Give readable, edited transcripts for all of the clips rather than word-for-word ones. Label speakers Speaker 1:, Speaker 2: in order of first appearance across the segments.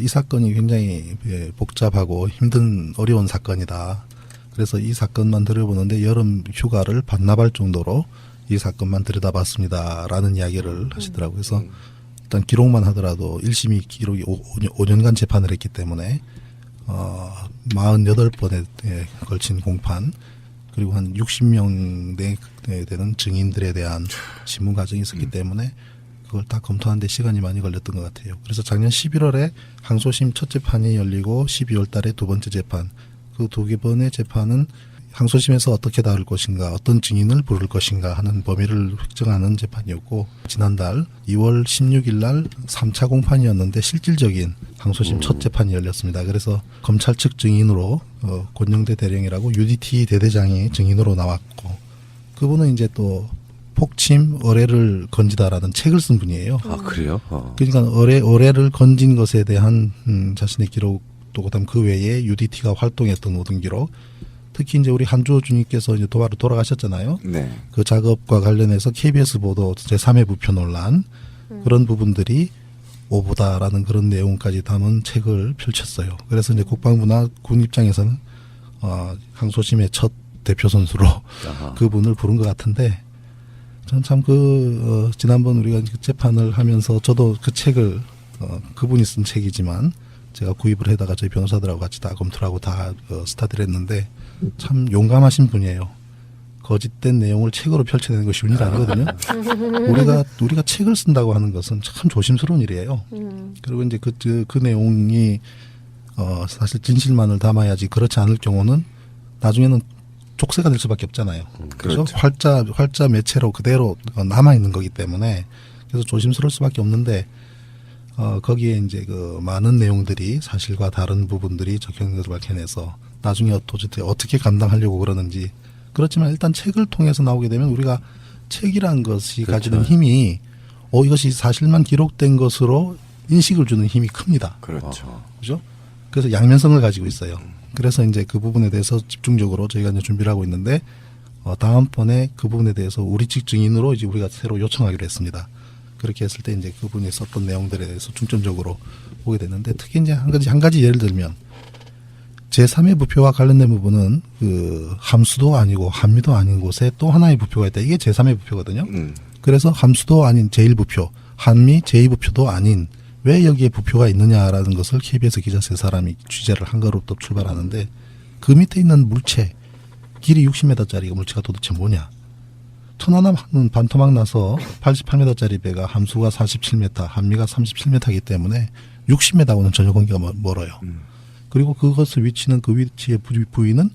Speaker 1: 이 사건이 굉장히 복잡하고 힘든 어려운 사건이다. 그래서 이 사건만 들여보는데 여름 휴가를 반납할 정도로 이 사건만 들여다봤습니다라는 이야기를 하시더라고요. 그래서 일단 기록만 하더라도 1심이 기록이 5년간 재판을 했기 때문에 48번에 걸친 공판, 그리고 한 60명 되는 증인들에 대한 신문 과정이 있었기 때문에 그걸 다 검토하는데 시간이 많이 걸렸던 것 같아요. 그래서 작년 11월에 항소심 첫 재판이 열리고 12월 달에 두 번째 재판, 그 두 번의 재판은 항소심에서 어떻게 다룰 것인가, 어떤 증인을 부를 것인가 하는 범위를 획정하는 재판이었고, 지난달 2월 16일 날 3차 공판이었는데 실질적인 항소심 첫 재판이 열렸습니다. 그래서 검찰 측 증인으로 권영대 대령이라고 UDT 대대장이 증인으로 나왔고, 그분은 이제 또 폭침 어뢰를 건지다라는 책을 쓴 분이에요.
Speaker 2: 아, 그래요?
Speaker 1: 그러니까 어뢰를 건진 것에 대한 자신의 기록도, 그다음 그 외에 UDT가 활동했던 모든 기록, 특히 이제 우리 한주호 주님께서 이제 도바로 돌아가셨잖아요.
Speaker 2: 네.
Speaker 1: 그 작업과 관련해서 KBS 보도 제3의 부표 논란, 그런 부분들이 오보다라는 그런 내용까지 담은 책을 펼쳤어요. 그래서 이제 국방부나 군 입장에서는 항소심의 첫 대표 선수로 그분을 부른 것 같은데, 전 참 지난번 우리가 재판을 하면서 저도 그 책을 그분이 쓴 책이지만 제가 구입을 해다가 저희 변호사들하고 같이 다 검토를 하고 다 스타트를 했는데, 참 용감하신 분이에요. 거짓된 내용을 책으로 펼쳐내는 것이 쉬운 일 아니거든요. 우리가 책을 쓴다고 하는 것은 참 조심스러운 일이에요. 그리고 이제 그 내용이 사실 진실만을 담아야지, 그렇지 않을 경우는 나중에는 족쇄가 될 수밖에 없잖아요. 그렇죠? 활자 매체로 그대로 남아 있는 거기 때문에, 그래서 조심스러울 수밖에 없는데, 거기에 이제 그 많은 내용들이 사실과 다른 부분들이 적혀있는 것을 밝혀내서 나중에 도대체 어떻게 감당하려고 그러는지. 그렇지만 일단 책을 통해서 나오게 되면 우리가 책이란 것이
Speaker 2: 그렇죠.
Speaker 1: 가지는 힘이 이것이 사실만 기록된 것으로 인식을 주는 힘이 큽니다.
Speaker 2: 그렇죠.
Speaker 1: 그죠? 그래서 양면성을 가지고 있어요. 그래서 이제 그 부분에 대해서 집중적으로 저희가 이제 준비를 하고 있는데, 다음번에 그 부분에 대해서 우리 측 증인으로 이제 우리가 새로 요청하기로 했습니다. 그렇게 했을 때 이제 그분이 썼던 내용들에 대해서 중점적으로 보게 됐는데, 특히 이제 한 가지 예를 들면, 제3의 부표와 관련된 부분은 그 함수도 아니고 함미도 아닌 곳에 또 하나의 부표가 있다. 이게 제3의 부표거든요. 그래서 함수도 아닌 제1부표, 함미 제2부표도 아닌 왜 여기에 부표가 있느냐라는 것을 KBS 기자 세 사람이 취재를 한 거로부터 출발하는데, 그 밑에 있는 물체, 길이 60m짜리 물체가 도대체 뭐냐. 천안함은 반토막 나서 88m짜리 배가 함수가 47m, 함미가 37m이기 때문에 60m하고는 전혀 관계가 멀어요. 그리고 그것을 위치는, 그 위치의 부위는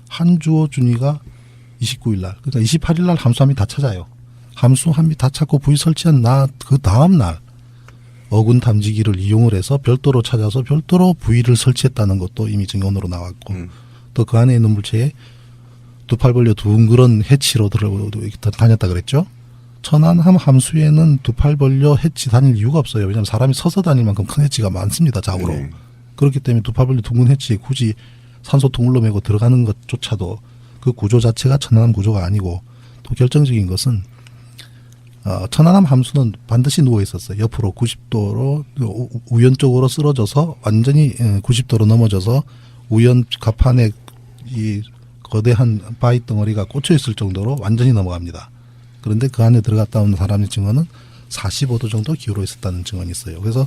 Speaker 1: 한주호 준이가 29일 날, 그러니까 28일 날 함수함이 다 찾아요. 함수함이 다 찾고 부위 설치한 그 다음 날 어군 탐지기를 이용을 해서 별도로 찾아서 별도로 부위를 설치했다는 것도 이미 증언으로 나왔고, 또 그 안에 있는 물체에 두 팔 벌려 둥그런 해치로 다녔다 그랬죠. 천안함 함수에는 두 팔 벌려 해치 다닐 이유가 없어요. 왜냐하면 사람이 서서 다닐 만큼 큰 해치가 많습니다, 좌우로. 그렇기 때문에 두 팔 벌려 둥근 해치에 굳이 산소 통을로 메고 들어가는 것조차도 그 구조 자체가 천안함 구조가 아니고, 또 결정적인 것은 천안함 함수는 반드시 누워 있었어요. 옆으로 90도로 우연 쪽으로 쓰러져서 완전히 90도로 넘어져서 우연 갑판에 이 거대한 바위 덩어리가 꽂혀 있을 정도로 완전히 넘어갑니다. 그런데 그 안에 들어갔다 온 사람의 증언은 45도 정도 기울어 있었다는 증언이 있어요. 그래서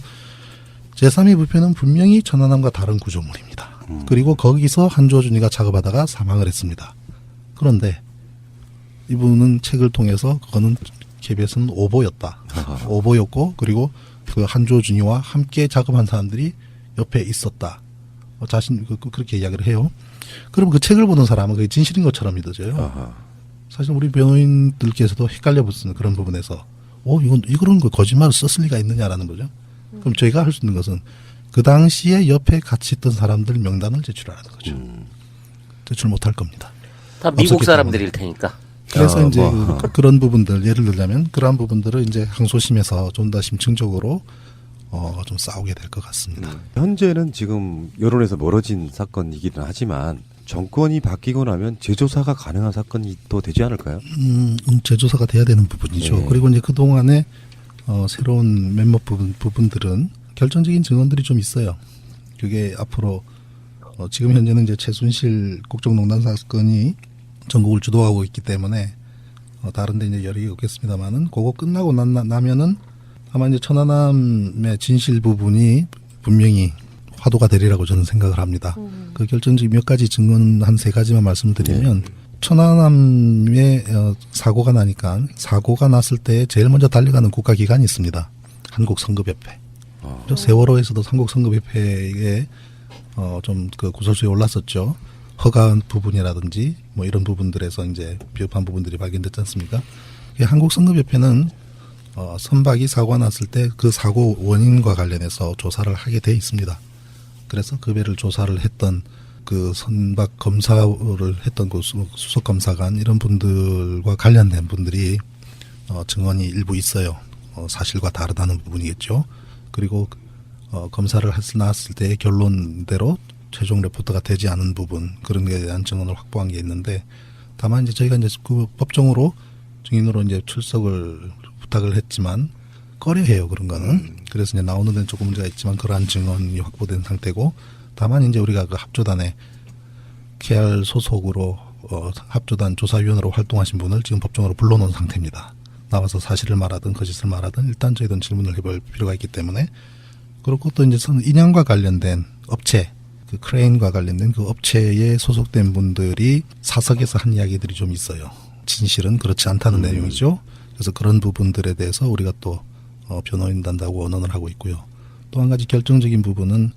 Speaker 1: 제3의 부표는 분명히 천안함과 다른 구조물입니다. 그리고 거기서 한주호 준이가 작업하다가 사망을 했습니다. 그런데 이분은 책을 통해서 그거는 KBS는 오보였다. 오보였고, 그리고 그 한주호 준이와 함께 작업한 사람들이 옆에 있었다. 그렇게 이야기를 해요. 그럼 그 책을 보는 사람은 그게 진실인 것처럼 믿어져요. 사실 우리 변호인들께서도 헷갈려 붙는 그런 부분에서 이런 거 거짓말을 썼을 리가 있느냐라는 거죠. 그럼 저희가 할 수 있는 것은 그 당시에 옆에 같이 있던 사람들 명단을 제출하라는 거죠. 제출 못할 겁니다.
Speaker 3: 다 미국 사람들일 테니까.
Speaker 1: 그래서 이제 그런 부분들, 예를 들자면 그러한 부분들을 이제 항소심에서 좀 더 심층적으로 좀 싸우게 될 것 같습니다.
Speaker 2: 현재는 지금 여론에서 멀어진 사건이기는 하지만 정권이 바뀌고 나면 재조사가 가능한 사건이 또 되지 않을까요?
Speaker 1: 재조사가 돼야 되는 부분이죠.
Speaker 2: 네.
Speaker 1: 그리고 이제 그 동안에 새로운 몇몇 부분들은 결정적인 증언들이 좀 있어요. 그게 앞으로 지금 현재는 이제 최순실 국정농단 사건이 전국을 주도하고 있기 때문에 다른데 이제 열이 없겠습니다만은 그거 끝나고 나면은 아마 이제 천안함의 진실 부분이 분명히 화두가 되리라고 저는 생각을 합니다. 그 결정적인 몇 가지 증언 한 3가지만 말씀드리면 천안함에 사고가 나니까 사고가 났을 때 제일 먼저 달려가는 국가기관이 있습니다. 한국성급협회. 세월호에서도 한국성급협회에 좀 그 구설수에 올랐었죠. 허가한 부분이라든지 뭐 이런 부분들에서 이제 비협한 부분들이 발견됐지 않습니까? 한국성급협회는 선박이 사고가 났을 때 그 사고 원인과 관련해서 조사를 하게 돼 있습니다. 그래서 그 배를 조사를 했던 그 선박 검사를 했던 그 수석 검사관 이런 분들과 관련된 분들이 증언이 일부 있어요. 사실과 다르다는 부분이겠죠. 그리고 검사를 나왔을 때의 결론대로 최종 레포트가 되지 않은 부분 그런 것에 대한 증언을 확보한 게 있는데 다만 이제 저희가 이제 그 법정으로 증인으로 이제 출석을 부탁을 했지만 꺼려해요 그런 거는. 그래서 이제 나오는 데는 조금 문제가 있지만 그러한 증언이 확보된 상태고 다만 이제 우리가 그 합조단에 KR 소속으로 합조단 조사위원으로 활동하신 분을 지금 법정으로 불러놓은 상태입니다. 나와서 사실을 말하든 거짓을 말하든 일단 저희들은 질문을 해볼 필요가 있기 때문에 그렇고 또 이제 인양과 관련된 업체 그 크레인과 관련된 그 업체에 소속된 분들이 사석에서 한 이야기들이 좀 있어요. 진실은 그렇지 않다는 내용이죠. 그래서 그런 부분들에 대해서 우리가 또 변호인단하고 원언을 하고 있고요. 또 한 가지 결정적인 부분은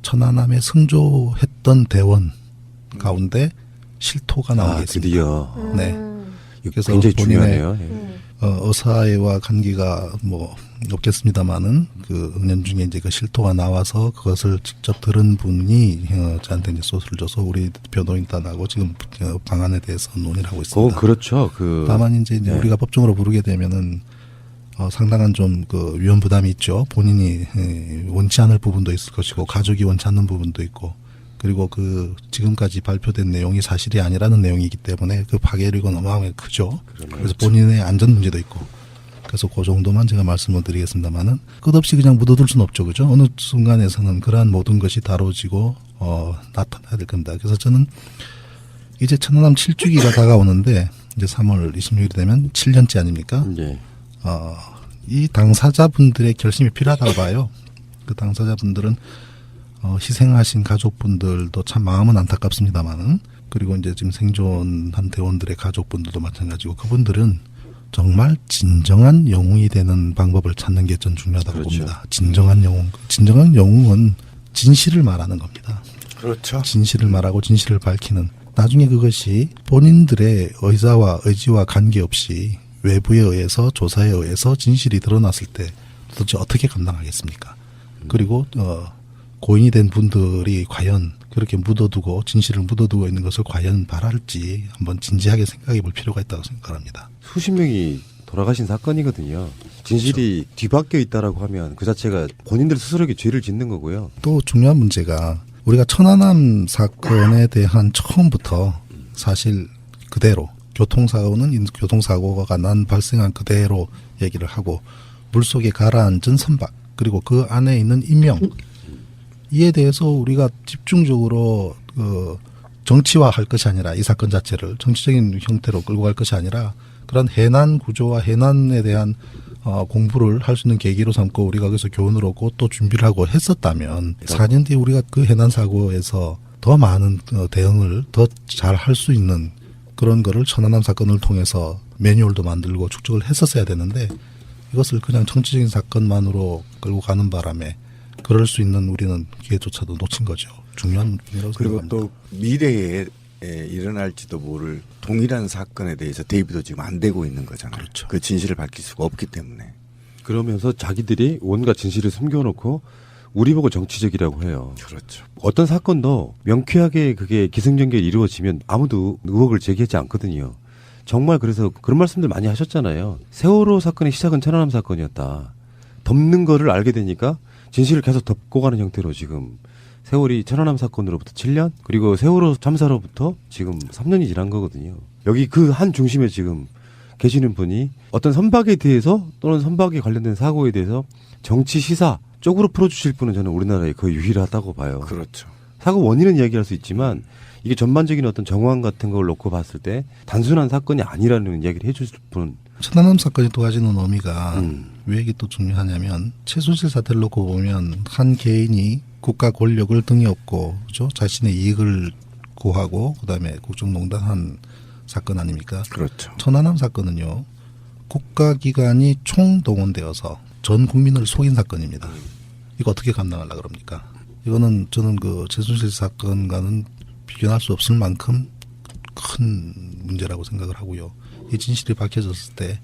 Speaker 1: 천안함에 승조했던 대원 가운데 실토가 나온 게 있습니다.
Speaker 2: 드디어.
Speaker 1: 네. 그래서
Speaker 2: 굉장히
Speaker 1: 본인의
Speaker 2: 중요하네요. 예.
Speaker 1: 의사와 관계가 뭐 없겠습니다만은 그 은연중에 이제 그 실토가 나와서 그것을 직접 들은 분이 저한테 이제 소스를 줘서 우리 변호인단하고 지금 방안에 대해서 논의를 하고 있습니다.
Speaker 2: 그렇죠.
Speaker 1: 다만 이제
Speaker 2: 네.
Speaker 1: 우리가 법정으로 부르게 되면은 상당한 좀 그 위험 부담이 있죠. 본인이 원치 않을 부분도 있을 것이고 가족이 원치 않는 부분도 있고 그리고 그 지금까지 발표된 내용이 사실이 아니라는 내용이기 때문에 그 파괴력은 어마어마하게 크죠. 그래서 본인의 안전 문제도 있고 그래서 그 정도만 제가 말씀을 드리겠습니다만은 끝없이 그냥 묻어둘 수는 없죠. 그죠? 어느 순간에서는 그러한 모든 것이 다뤄지고 나타나야 될 겁니다. 그래서 저는 이제 천안함 7주기가 다가오는데 이제 3월 26일이 되면 7년째 아닙니까?
Speaker 2: 예.
Speaker 1: 이 당사자분들의 결심이 필요하다고 봐요. 그 당사자분들은 희생하신 가족분들도 참 마음은 안타깝습니다만은 그리고 이제 지금 생존한 대원들의 가족분들도 마찬가지고 그분들은 정말 진정한 영웅이 되는 방법을 찾는 게 전 중요하다고
Speaker 2: 그렇죠.
Speaker 1: 봅니다. 진정한 영웅. 진정한 영웅은 진실을 말하는 겁니다.
Speaker 4: 그렇죠.
Speaker 1: 진실을 말하고 진실을 밝히는 나중에 그것이 본인들의 의지와 관계없이 외부에 의해서 조사에 의해서 진실이 드러났을 때 도대체 어떻게 감당하겠습니까? 그리고 고인이 된 분들이 과연 그렇게 묻어두고 진실을 묻어두고 있는 것을 과연 바랄지 한번 진지하게 생각해 볼 필요가 있다고 생각합니다.
Speaker 2: 수십 명이 돌아가신 사건이거든요. 진실이 뒤바뀌어 있다라고 하면 그 자체가 본인들 스스로에게 죄를 짓는 거고요.
Speaker 1: 또 중요한 문제가 우리가 천안함 사건에 대한 처음부터 사실 그대로 교통사고가 발생한 그대로 얘기를 하고 물속에 가라앉은 선박 그리고 그 안에 있는 인명 이에 대해서 우리가 집중적으로 정치화할 것이 아니라 이 사건 자체를 정치적인 형태로 끌고 갈 것이 아니라 그런 해난 구조와 해난에 대한 공부를 할 수 있는 계기로 삼고 우리가 거기서 교훈을 얻고 또 준비를 하고 했었다면 4년 뒤에 우리가 그 해난 사고에서 더 많은 대응을 더 잘 할 수 있는 그런 거를 천안함 사건을 통해서 매뉴얼도 만들고 축적을 했었어야 되는데 이것을 그냥 정치적인 사건만으로 끌고 가는 바람에 그럴 수 있는 우리는 기회조차도 놓친 거죠. 중요한 부분이라고
Speaker 4: 그리고
Speaker 1: 생각합니다.
Speaker 4: 또 미래에 일어날지도 모를 동일한 사건에 대해서 대비도 지금 안 되고 있는 거잖아요.
Speaker 1: 그렇죠.
Speaker 4: 그 진실을 밝힐 수가 없기 때문에.
Speaker 2: 그러면서 자기들이 온갖 진실을 숨겨놓고 우리 보고 정치적이라고 해요.
Speaker 4: 그렇죠.
Speaker 2: 어떤 사건도 명쾌하게 그게 기승전결이 이루어지면 아무도 의혹을 제기하지 않거든요. 정말 그래서 그런 말씀들 많이 하셨잖아요. 세월호 사건의 시작은 천안함 사건이었다. 덮는 거를 알게 되니까 진실을 계속 덮고 가는 형태로 지금 세월이 천안함 사건으로부터 7년 그리고 세월호 참사로부터 지금 3년이 지난 거거든요. 여기 그 한 중심에 지금 계시는 분이 어떤 선박에 대해서 또는 선박에 관련된 사고에 대해서 정치 시사 쪽으로 풀어주실 분은 저는 우리나라에 거의 유일하다고 봐요.
Speaker 4: 그렇죠.
Speaker 2: 사고 원인은 이야기할 수 있지만 이게 전반적인 어떤 정황 같은 걸 놓고 봤을 때 단순한 사건이 아니라는 이야기를 해줄 분은
Speaker 1: 천안함 사건이 또 가지는 의미가 왜 이게 또 중요하냐면 최순실 사태를 놓고 보면 한 개인이 국가 권력을 등에 업고 그죠? 자신의 이익을 구하고 그다음에 국정농단한 사건 아닙니까?
Speaker 4: 그렇죠.
Speaker 1: 천안함 사건은요. 국가기관이 총동원되어서 전 국민을 속인 사건입니다. 이거 어떻게 감당하려고 그럽니까? 이거는 저는 그 최순실 사건과는 비교할 수 없을 만큼 큰 문제라고 생각을 하고요. 이 진실이 밝혀졌을 때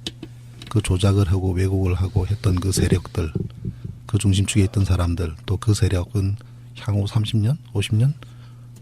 Speaker 1: 그 조작을 하고 왜곡을 하고 했던 그 세력들, 그 중심축에 있던 사람들, 또 그 세력은 향후 30년, 50년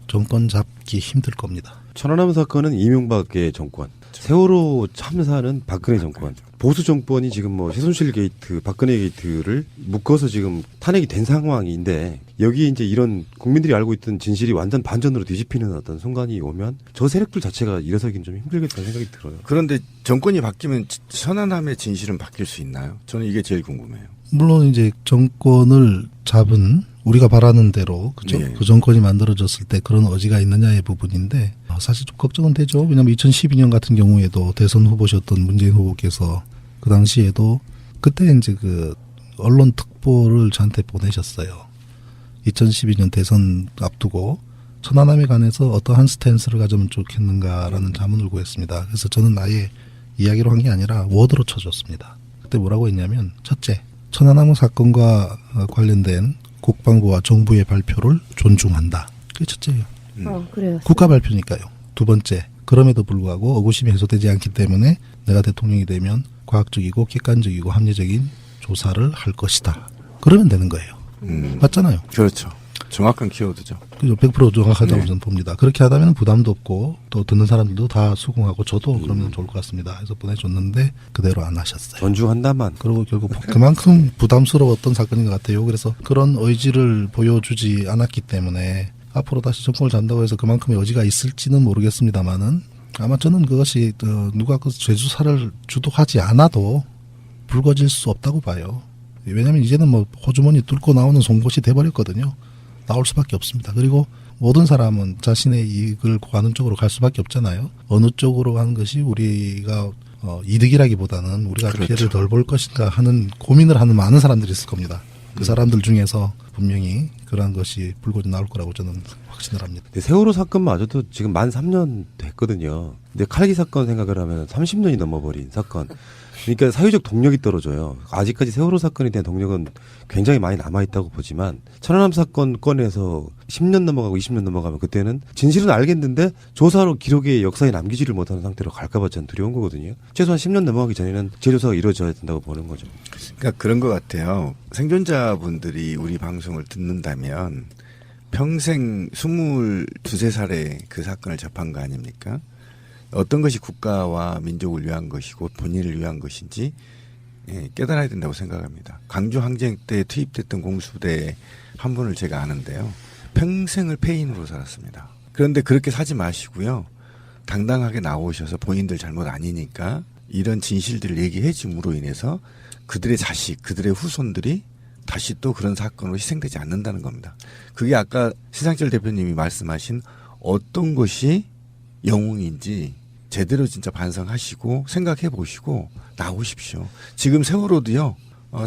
Speaker 1: 정권 잡기 힘들 겁니다.
Speaker 2: 천안함 사건은 이명박의 정권, 세월호 참사는 박근혜 정권, 보수 정권이 지금 뭐 최순실 게이트, 박근혜 게이트를 묶어서 지금 탄핵이 된 상황인데 여기에 이제 이런 국민들이 알고 있던 진실이 완전 반전으로 뒤집히는 어떤 순간이 오면 저 세력들 자체가 일어서기는 좀 힘들겠다는 생각이 들어요.
Speaker 4: 그런데 정권이 바뀌면 천안함의 진실은 바뀔 수 있나요? 저는 이게 제일 궁금해요.
Speaker 1: 물론 이제 정권을 잡은 우리가 바라는 대로 그죠?
Speaker 4: 네.
Speaker 1: 그 정권이 만들어졌을 때 그런 의지가 있느냐의 부분인데 사실 좀 걱정은 되죠. 왜냐하면 2012년 같은 경우에도 대선 후보셨던 문재인 후보께서 그 당시에도 그때 이제 그 언론 특보를 저한테 보내셨어요. 2012년 대선 앞두고 천안함에 관해서 어떠한 스탠스를 가지면 좋겠는가라는 자문을 구했습니다. 그래서 저는 아예 이야기로 한 게 아니라 워드로 쳐줬습니다. 그때 뭐라고 했냐면 첫째, 천안함 사건과 관련된 국방부와 정부의 발표를 존중한다. 그게 첫째예요.
Speaker 5: 그래요.
Speaker 1: 국가 발표니까요. 두 번째, 그럼에도 불구하고 의구심이 해소되지 않기 때문에 내가 대통령이 되면 과학적이고 객관적이고 합리적인 조사를 할 것이다. 그러면 되는 거예요. 맞잖아요.
Speaker 4: 그렇죠. 정확한 키워드죠.
Speaker 1: 그죠? 100% 정확하다고
Speaker 4: 네.
Speaker 1: 저는 봅니다. 그렇게 하다면 부담도 없고 또 듣는 사람들도 다 수긍하고 저도 그러면 좋을 것 같습니다. 해서 보내줬는데 그대로 안 하셨어요.
Speaker 2: 존중한다만.
Speaker 1: 그리고 결국 그만큼 부담스러웠던 사건인 것 같아요. 그래서 그런 의지를 보여주지 않았기 때문에 앞으로 다시 정권을 잡는다고 해서 그만큼의 의지가 있을지는 모르겠습니다만은 아마 저는 그것이 누가 그 죄수사를 주도하지 않아도 불거질 수 없다고 봐요. 왜냐하면 이제는 뭐 호주머니 뚫고 나오는 송곳이 돼버렸거든요. 나올 수밖에 없습니다. 그리고 모든 사람은 자신의 이익을 구하는 쪽으로 갈 수밖에 없잖아요. 어느 쪽으로 가는 것이 우리가 이득이라기보다는 우리가
Speaker 4: 그렇죠.
Speaker 1: 피해를 덜 볼 것인가 하는 고민을 하는 많은 사람들이 있을 겁니다. 그 사람들 중에서 분명히 그러한 것이 불거지 나올 거라고 저는 확신을 합니다.
Speaker 2: 근데 세월호 사건마저도 지금 만 3년 됐거든요. 근데 칼기 사건 생각을 하면 30년이 넘어버린 사건. 그러니까 사회적 동력이 떨어져요. 아직까지 세월호 사건에 대한 동력은 굉장히 많이 남아있다고 보지만 천안함 사건 건에서 10년 넘어가고 20년 넘어가면 그때는 진실은 알겠는데 조사로 기록에 역사에 남기지를 못하는 상태로 갈까봐 저는 두려운 거거든요. 최소한 10년 넘어가기 전에는 재조사가 이루어져야 된다고 보는 거죠.
Speaker 4: 그러니까 그런 것 같아요. 생존자분들이 우리 방송을 듣는다면 평생 22, 23살에 그 사건을 접한 거 아닙니까? 어떤 것이 국가와 민족을 위한 것이고 본인을 위한 것인지 깨달아야 된다고 생각합니다. 광주 항쟁 때 투입됐던 공수부대 한 분을 제가 아는데요. 평생을 폐인으로 살았습니다. 그런데 그렇게 사지 마시고요. 당당하게 나오셔서 본인들 잘못 아니니까 이런 진실들을 얘기해 줌으로 인해서 그들의 자식, 그들의 후손들이 다시 또 그런 사건으로 희생되지 않는다는 겁니다. 그게 아까 신상철 대표님이 말씀하신 어떤 것이 영웅인지 제대로 진짜 반성하시고 생각해 보시고 나오십시오. 지금 세월호도요.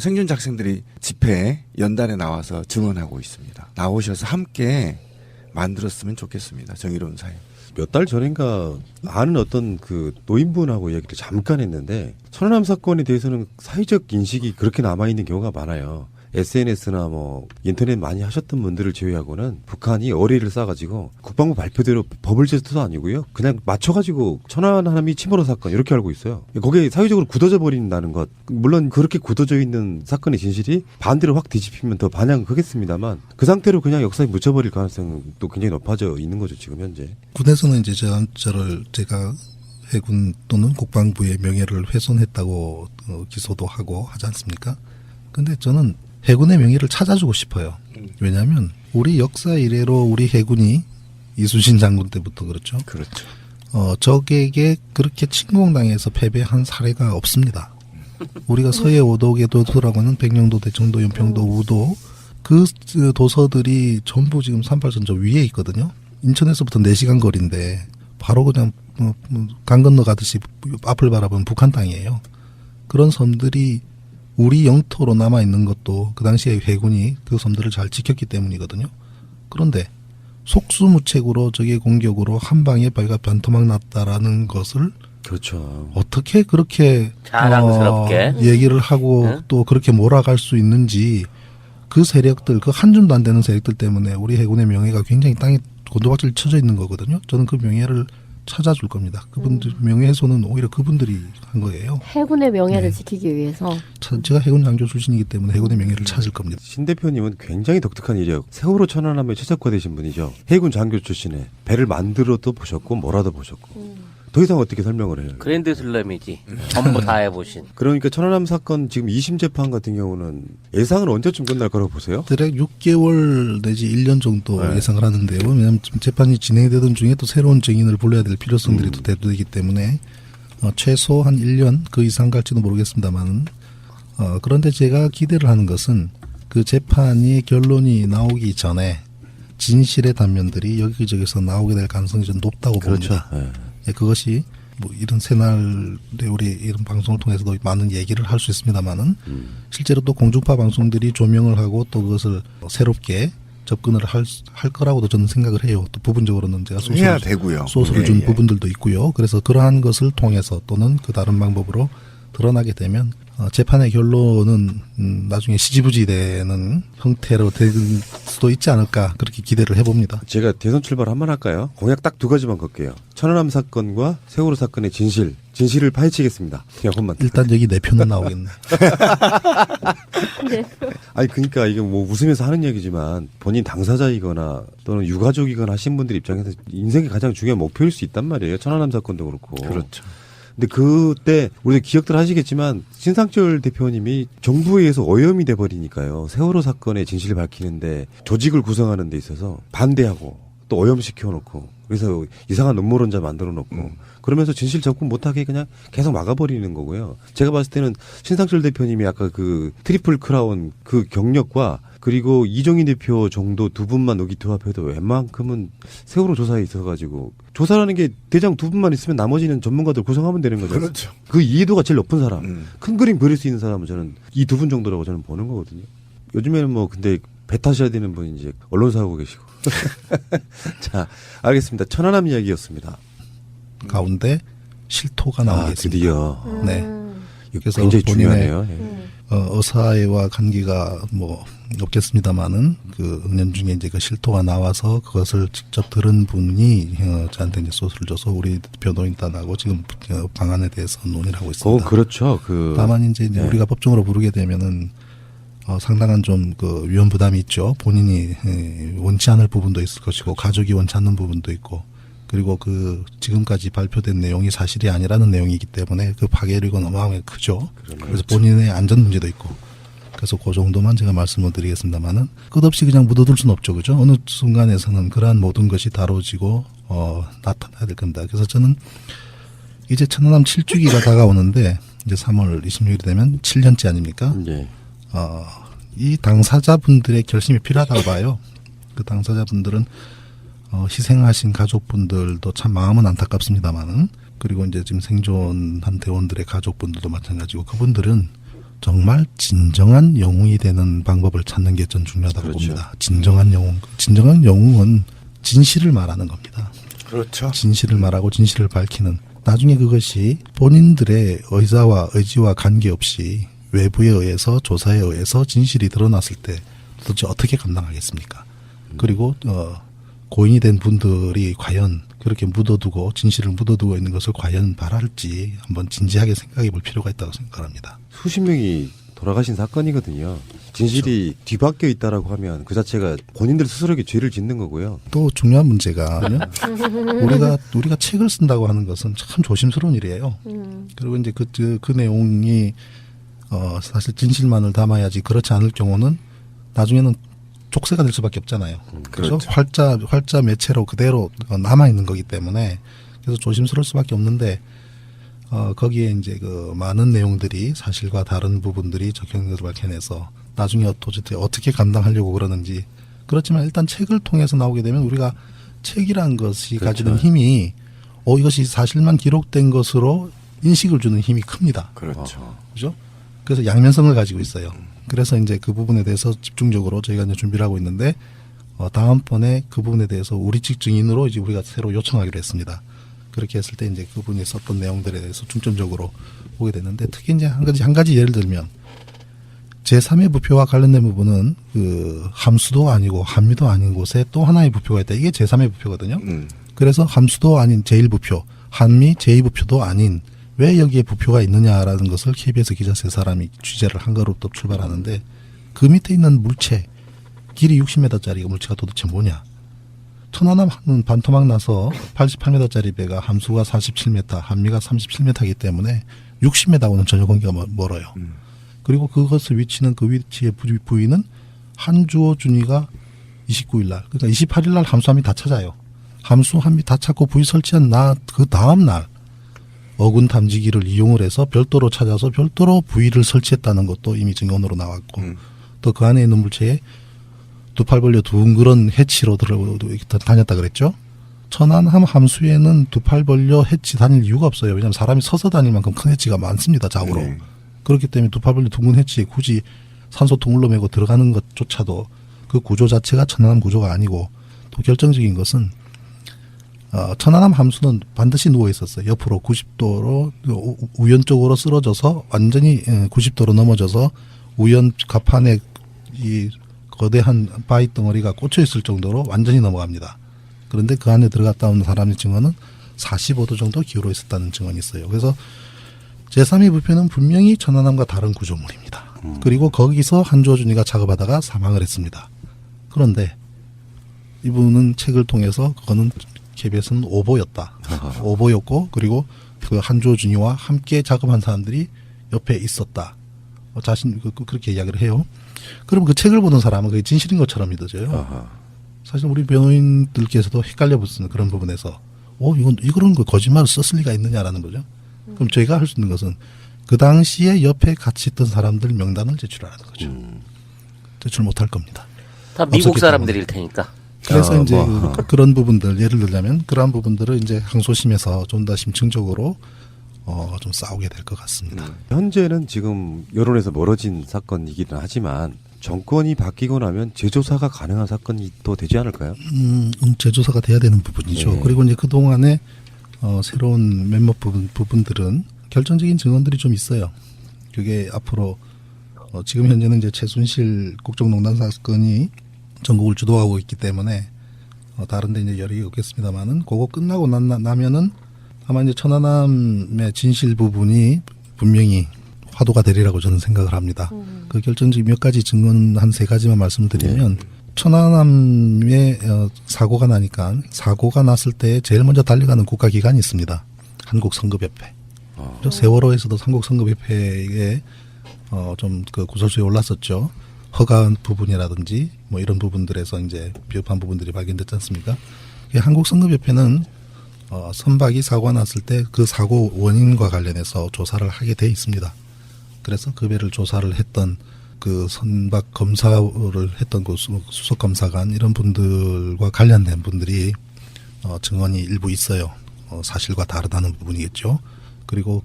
Speaker 4: 생존자 학생들이 집회에 연단에 나와서 증언하고 있습니다. 나오셔서 함께 만들었으면 좋겠습니다. 정의로운 사회.
Speaker 2: 몇 달 전인가 아는 어떤 그 노인분하고 이야기를 잠깐 했는데 천안함 사건에 대해서는 사회적 인식이 그렇게 남아있는 경우가 많아요. SNS나 뭐 인터넷 많이 하셨던 분들을 제외하고는 북한이 어리를 싸가지고 국방부 발표대로 버블 제스트도 아니고요. 그냥 맞춰가지고 천안함이 침몰 사건 이렇게 알고 있어요. 거기에 사회적으로 굳어져 버린다는 것. 물론 그렇게 굳어져 있는 사건의 진실이 반대로 확 뒤집히면 더 반향 크겠습니다만 그 상태로 그냥 역사에 묻혀버릴 가능성도 굉장히 높아져 있는 거죠. 지금 현재.
Speaker 1: 군에서는 이제 제가 해군 또는 국방부의 명예를 훼손했다고 기소도 하고 하지 않습니까? 근데 저는 해군의 명예를 찾아주고 싶어요. 왜냐하면 우리 역사 이래로 우리 해군이 이순신 장군 때부터 그렇죠.
Speaker 4: 그렇죠.
Speaker 1: 적에게 그렇게 침공당해서 패배한 사례가 없습니다. 우리가 서해 오독의 도서라고 하는 백령도, 대청도, 연평도, 우도 그 도서들이 전부 지금 38선저 위에 있거든요. 인천에서부터 4시간 거리인데 바로 그냥 강 건너가듯이 앞을 바라보는 북한 땅이에요. 그런 섬들이 우리 영토로 남아있는 것도 그 당시에 해군이 그 섬들을 잘 지켰기 때문이거든요. 그런데 속수무책으로 적의 공격으로 한 방에 발가 반토막 났다라는 것을
Speaker 2: 그렇죠.
Speaker 1: 어떻게 그렇게
Speaker 3: 자랑스럽게.
Speaker 1: 얘기를 하고
Speaker 3: 응?
Speaker 1: 또 그렇게 몰아갈 수 있는지 그 세력들 그 한 줌도 안 되는 세력들 때문에 우리 해군의 명예가 굉장히 땅에 곤두박질 쳐져 있는 거거든요. 저는 그 명예를 찾아줄 겁니다. 그분들 명예훼손은 오히려 그분들이 한 거예요.
Speaker 5: 해군의 명예를
Speaker 1: 네.
Speaker 5: 지키기 위해서.
Speaker 1: 제가 해군 장교 출신이기 때문에 해군의 명예를 찾을 겁니다.
Speaker 2: 신 대표님은 굉장히 독특한 이력. 세월호 천안함에 최적화되신 분이죠. 해군 장교 출신에 배를 만들어도 보셨고 몰아도 보셨고. 더 이상 어떻게 설명을 해요?
Speaker 3: 그랜드 슬램이지. 전부 다 해보신.
Speaker 2: 그러니까 천안함 사건 지금 2심 재판 같은 경우는 예상은 언제쯤 끝날 거라고 보세요?
Speaker 1: 대략 6개월 내지 1년 정도
Speaker 2: 네.
Speaker 1: 예상을 하는데요. 왜냐하면 지금 재판이 진행되던 중에 또 새로운 증인을 불러야 될 필요성들이 또 대두되기 때문에 최소 한 1년 그 이상 갈지도 모르겠습니다만 그런데 제가 기대를 하는 것은 그 재판이 결론이 나오기 전에 진실의 단면들이 여기저기서 나오게 될 가능성이 좀 높다고 봅니다.
Speaker 2: 네.
Speaker 1: 예, 그것이 뭐 이런 새날에 우리 이런 방송을 통해서도 많은 얘기를 할 수 있습니다만은 실제로 또 공중파 방송들이 조명을 하고 또 그것을 새롭게 접근을 할 거라고도 저는 생각을 해요. 또 부분적으로는 제가
Speaker 4: 해야 되고요.
Speaker 1: 소스를
Speaker 4: 예,
Speaker 1: 준
Speaker 4: 예.
Speaker 1: 부분들도 있고요. 그래서 그러한 것을 통해서 또는 그 다른 방법으로 드러나게 되면 재판의 결론은 나중에 시지부지되는 형태로 될 수도 있지 않을까 그렇게 기대를 해봅니다.
Speaker 2: 제가 대선 출발 한번 할까요? 공약 딱 2가지만 걸게요. 천안함 사건과 세월호 사건의 진실을 파헤치겠습니다. 그냥 한번.
Speaker 1: 일단 여기 내 표는 나오겠네.
Speaker 5: 네.
Speaker 2: 아니 그러니까 이게 뭐 웃으면서 하는 얘기지만 본인 당사자이거나 또는 유가족이거나 하신 분들 입장에서 인생의 가장 중요한 목표일 수 있단 말이에요. 천안함 사건도 그렇고.
Speaker 4: 그렇죠.
Speaker 2: 근데 그때 우리도 기억들 하시겠지만 신상철 대표님이 정부에 의해서 오염이 돼버리니까요. 세월호 사건의 진실을 밝히는데 조직을 구성하는 데 있어서 반대하고 또 오염시켜놓고 그래서 이상한 음모론자 만들어놓고 그러면서 진실 접근 못하게 그냥 계속 막아버리는 거고요. 제가 봤을 때는 신상철 대표님이 아까 그 트리플 크라운 그 경력과 그리고 이종희 대표 정도 두 분만 의기투합해도 웬만큼은 세월호 조사에 있어가지고 조사라는 게 대장 두 분만 있으면 나머지는 전문가들 구성하면 되는 거죠.
Speaker 4: 그렇죠.
Speaker 2: 그 이해도가 제일 높은 사람, 큰 그림 그릴 수 있는 사람은 저는 이 두 분 정도라고 저는 보는 거거든요. 요즘에는 뭐 근데 배 타셔야 되는 분이 이제 언론사 하고 계시고. 자, 알겠습니다. 천안함 이야기였습니다.
Speaker 1: 가운데 실토가 나오겠습니다.
Speaker 2: 드디어.
Speaker 1: 네. 그래서
Speaker 2: 굉장히
Speaker 1: 본인의
Speaker 2: 중요하네요. 예.
Speaker 1: 의사와 관계가 뭐 없겠습니다만은 그 은연중에 이제 그 실토가 나와서 그것을 직접 들은 분이 저한테 이제 소스를 줘서 우리 변호인단하고 지금 방안에 대해서 논의를 하고 있습니다.
Speaker 2: 그렇죠.
Speaker 1: 다만 이제
Speaker 2: 네.
Speaker 1: 우리가 법정으로 부르게 되면은 상당한 좀 그 위험 부담이 있죠. 본인이 원치 않을 부분도 있을 것이고 가족이 원치 않는 부분도 있고 그리고 그 지금까지 발표된 내용이 사실이 아니라는 내용이기 때문에 그 파괴력은 어마어마하게 크죠. 그래서 본인의 안전 문제도 있고 그래서 그 정도만 제가 말씀을 드리겠습니다만은 끝없이 그냥 묻어둘 수는 없죠. 그죠? 어느 순간에서는 그러한 모든 것이 다뤄지고 나타나야 될 겁니다. 그래서 저는 이제 천안함 7주기가 다가오는데 이제 3월 26일이 되면 7년째 아닙니까?
Speaker 2: 예.
Speaker 1: 이 당사자분들의 결심이 필요하다고 봐요. 그 당사자분들은 희생하신 가족분들도 참 마음은 안타깝습니다만은 그리고 이제 지금 생존한 대원들의 가족분들도 마찬가지고 그분들은 정말 진정한 영웅이 되는 방법을 찾는 게 전 중요하다고
Speaker 2: 그렇죠.
Speaker 1: 봅니다. 진정한 영웅. 진정한 영웅은 진실을 말하는 겁니다.
Speaker 4: 그렇죠.
Speaker 1: 진실을 말하고 진실을 밝히는 나중에 그것이 본인들의 의지와 관계없이 외부에 의해서 조사에 의해서 진실이 드러났을 때 도대체 어떻게 감당하겠습니까? 그리고 고인이 된 분들이 과연 그렇게 묻어두고 진실을 묻어두고 있는 것을 과연 바랄지 한번 진지하게 생각해 볼 필요가 있다고 생각합니다.
Speaker 2: 수십 명이 돌아가신 사건이거든요. 진실이 뒤바뀌어 있다라고 하면 그 자체가 본인들 스스로에게 죄를 짓는 거고요.
Speaker 1: 또 중요한 문제가 우리가 책을 쓴다고 하는 것은 참 조심스러운 일이에요. 그리고 이제 그 내용이 사실 진실만을 담아야지 그렇지 않을 경우는 나중에는 족쇄가 될 수밖에 없잖아요. 그렇죠? 활자 매체로 그대로 남아 있는 거기 때문에 그래서 조심스러울 수밖에 없는데 거기에 이제 그 많은 내용들이 사실과 다른 부분들이 적혀있는 것을 밝혀내서 나중에 도대체 어떻게 감당하려고 그러는지. 그렇지만 일단 책을 통해서 나오게 되면 우리가 책이란 것이
Speaker 2: 그렇죠.
Speaker 1: 가지는 힘이 이것이 사실만 기록된 것으로 인식을 주는 힘이 큽니다.
Speaker 4: 그렇죠.
Speaker 1: 그죠? 그래서 양면성을 가지고 있어요. 그래서 이제 그 부분에 대해서 집중적으로 저희가 이제 준비를 하고 있는데, 다음번에 그 부분에 대해서 우리 측 증인으로 이제 우리가 새로 요청하기로 했습니다. 그렇게 했을 때 이제 그분이 썼던 내용들에 대해서 중점적으로 보게 됐는데, 특히 이제 한 가지 예를 들면, 제3의 부표와 관련된 부분은 그 함수도 아니고 함미도 아닌 곳에 또 하나의 부표가 있다. 이게 제3의 부표거든요. 그래서 함수도 아닌 제1부표, 함미 제2부표도 아닌 왜 여기에 부표가 있느냐라는 것을 KBS 기자 세 사람이 취재를 한 거로부터 출발하는데, 그 밑에 있는 물체, 길이 60m짜리 물체가 도대체 뭐냐. 천안함은 반토막 나서 88m짜리 배가 함수가 47m, 함미가 37m이기 때문에 60m하고는 전혀 관계가 멀어요. 그리고 그것을 위치는 그 위치의 부위는 한주호 준이가 29일 날, 그러니까 28일 날 함수함이 다 찾아요. 함수함이 다 찾고 부위 설치한 그 다음 날 어군 탐지기를 이용을 해서 별도로 찾아서 별도로 부위를 설치했다는 것도 이미 증언으로 나왔고, 또 그 안에 있는 물체에 두 팔 벌려 둥그런 해치로 다녔다 그랬죠. 천안함 함수에는 두 팔 벌려 해치 다닐 이유가 없어요. 왜냐하면 사람이 서서 다닐 만큼 큰 해치가 많습니다. 좌우로.
Speaker 4: 네.
Speaker 1: 그렇기 때문에 두 팔 벌려 둥근 해치에 굳이 산소 통로로 메고 들어가는 것조차도 그 구조 자체가 천안함 구조가 아니고, 또 결정적인 것은 천안함 함수는 반드시 누워 있었어요. 옆으로 90도로 우연쪽으로 쓰러져서 완전히 90도로 넘어져서 우연 갑판에 이 거대한 바위 덩어리가 꽂혀 있을 정도로 완전히 넘어갑니다. 그런데 그 안에 들어갔다 온 사람의 증언은 45도 정도 기울어 있었다는 증언이 있어요. 그래서 제3의 부표는 분명히 천안함과 다른 구조물입니다. 그리고 거기서 한주호 준이가 작업하다가 사망을 했습니다. 그런데 이분은 책을 통해서 그거는 KBS는 오보였다. 오보였고, 그리고 그 한주호 준이와 함께 작업한 사람들이 옆에 있었다. 자신 그렇게 이야기를 해요. 그럼 그 책을 보는 사람은 그게 진실인 것처럼 믿어져요. 사실 우리 변호인들께서도 헷갈려 붙는 그런 부분에서 이거는 그 거짓말을 썼을 리가 있느냐라는 거죠. 그럼 저희가 할 수 있는 것은 그 당시에 옆에 같이 있던 사람들 명단을 제출하라는 거죠. 제출 못할 겁니다.
Speaker 3: 다 미국
Speaker 1: 없었기
Speaker 3: 사람들일 테니까.
Speaker 1: 그래서 이제 그런 부분들, 예를 들자면 그러한 부분들을 이제 항소심에서 좀 더 심층적으로 좀 싸우게 될 것 같습니다.
Speaker 2: 현재는 지금 여론에서 멀어진 사건이기는 하지만 정권이 바뀌고 나면 재조사가 가능한 사건이 또 되지 않을까요?
Speaker 1: 재조사가 돼야 되는 부분이죠.
Speaker 2: 네.
Speaker 1: 그리고 이제 그동안에 새로운 몇몇 부분들은 결정적인 증언들이 좀 있어요. 그게 앞으로 지금 현재는 이제 최순실 국정농단 사건이 전국을 주도하고 있기 때문에 다른 데 이제 열이 없겠습니다만은, 그거 끝나고 나면은 아마 이제 천안함의 진실 부분이 분명히 화두가 되리라고 저는 생각을 합니다. 그 결정적인 몇 가지 증언 한 3가지만 말씀드리면, 천안함에 사고가 나니까 사고가 났을 때 제일 먼저 달려가는 국가기관이 있습니다. 한국성급협회. 세월호에서도 한국성급협회에 좀 그 구설수에 올랐었죠. 허가한 부분이라든지 뭐 이런 부분들에서 이제 비협한 부분들이 발견됐지 않습니까? 한국성급협회는 선박이 사고가 났을 때 그 사고 원인과 관련해서 조사를 하게 돼 있습니다. 그래서 그 배를 조사를 했던 그 선박 검사를 했던 그 수석 검사관 이런 분들과 관련된 분들이 증언이 일부 있어요. 사실과 다르다는 부분이겠죠. 그리고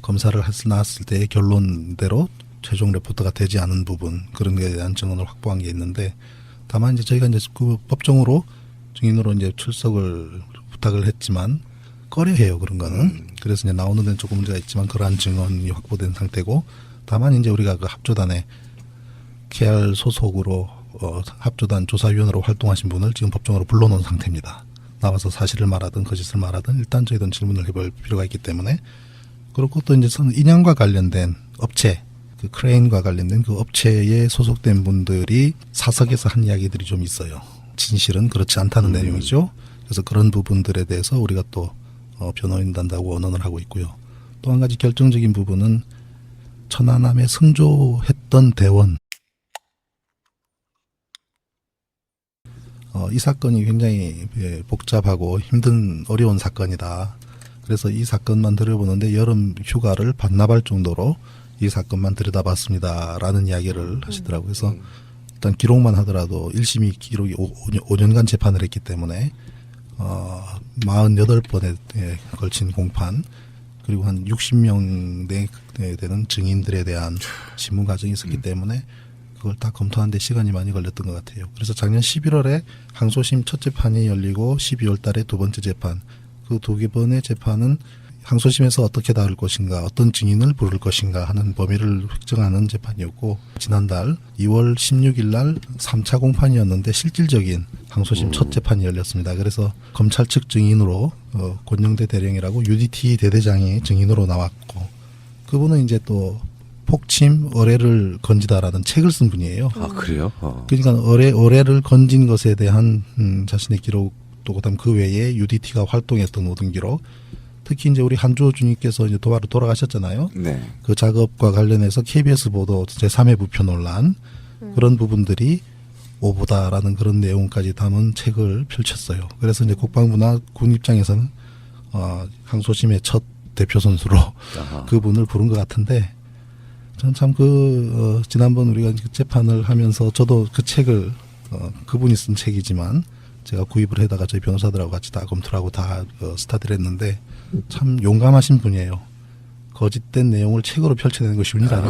Speaker 1: 검사를 나왔을 때의 결론대로 최종 레포트가 되지 않은 부분, 그런 것에 대한 증언을 확보한 게 있는데, 다만 이제 저희가 이제 그 법정으로 증인으로 이제 출석을 부탁을 했지만 꺼려해요, 그런 거는. 그래서 이제 나오는 데는 조금 문제가 있지만 그러한 증언이 확보된 상태고, 다만 이제 우리가 그 합조단에 KR 소속으로 합조단 조사위원으로 활동하신 분을 지금 법정으로 불러놓은 상태입니다. 나와서 사실을 말하든 거짓을 말하든 일단 저희는 질문을 해볼 필요가 있기 때문에. 그리고 또 이제 인양과 관련된 업체, 그 크레인과 관련된 그 업체에 소속된 분들이 사석에서 한 이야기들이 좀 있어요. 진실은 그렇지 않다는 내용이죠. 그래서 그런 부분들에 대해서 우리가 또 변호인단하고 원언을 하고 있고요. 또 한 가지 결정적인 부분은 천안함에 승조했던 대원. 이 사건이 굉장히 복잡하고 힘든 어려운 사건이다. 그래서 이 사건만 들여보는데 여름 휴가를 반납할 정도로 이 사건만 들여다봤습니다라는 이야기를 하시더라고요. 그래서 일단 기록만 하더라도 1심이 기록이 5년간 재판을 했기 때문에 48번에 걸친 공판, 그리고 한 60명 되는 증인들에 대한 신문 과정이 있었기 때문에 그걸 다 검토하는데 시간이 많이 걸렸던 것 같아요. 그래서 작년 11월에 항소심 첫 재판이 열리고 12월 달에 두 번째 재판, 그 두 번의 재판은 항소심에서 어떻게 다룰 것인가, 어떤 증인을 부를 것인가 하는 범위를 획정하는 재판이었고, 지난달 2월 16일 날 3차 공판이었는데 실질적인 항소심 첫 재판이 열렸습니다. 그래서 검찰 측 증인으로 권영대 대령이라고 UDT 대대장이 증인으로 나왔고, 그분은 이제 또 폭침 어뢰를 건지다라는 책을 쓴 분이에요.
Speaker 2: 아, 그래요?
Speaker 1: 그러니까 어뢰를 건진 것에 대한 자신의 기록, 또 그다음 그 외에 UDT가 활동했던 모든 기록, 특히 이제 우리 한주호 주님께서 이제 도바로 돌아가셨잖아요.
Speaker 4: 네.
Speaker 1: 그 작업과 관련해서 KBS 보도 제3의 부표 논란, 그런 부분들이 오보다라는 그런 내용까지 담은 책을 펼쳤어요. 그래서 이제 국방부나 군 입장에서는 항소심의 첫 대표 선수로
Speaker 2: 아하.
Speaker 1: 그분을 부른 것 같은데, 저는 참 지난번 우리가 재판을 하면서 저도 그 책을 그분이 쓴 책이지만 제가 구입을 해다가 저희 변호사들하고 같이 다 검토를 하고 다 스타디를 했는데 참 용감하신 분이에요. 거짓된 내용을 책으로 펼쳐내는 것이 운이 아니거든요.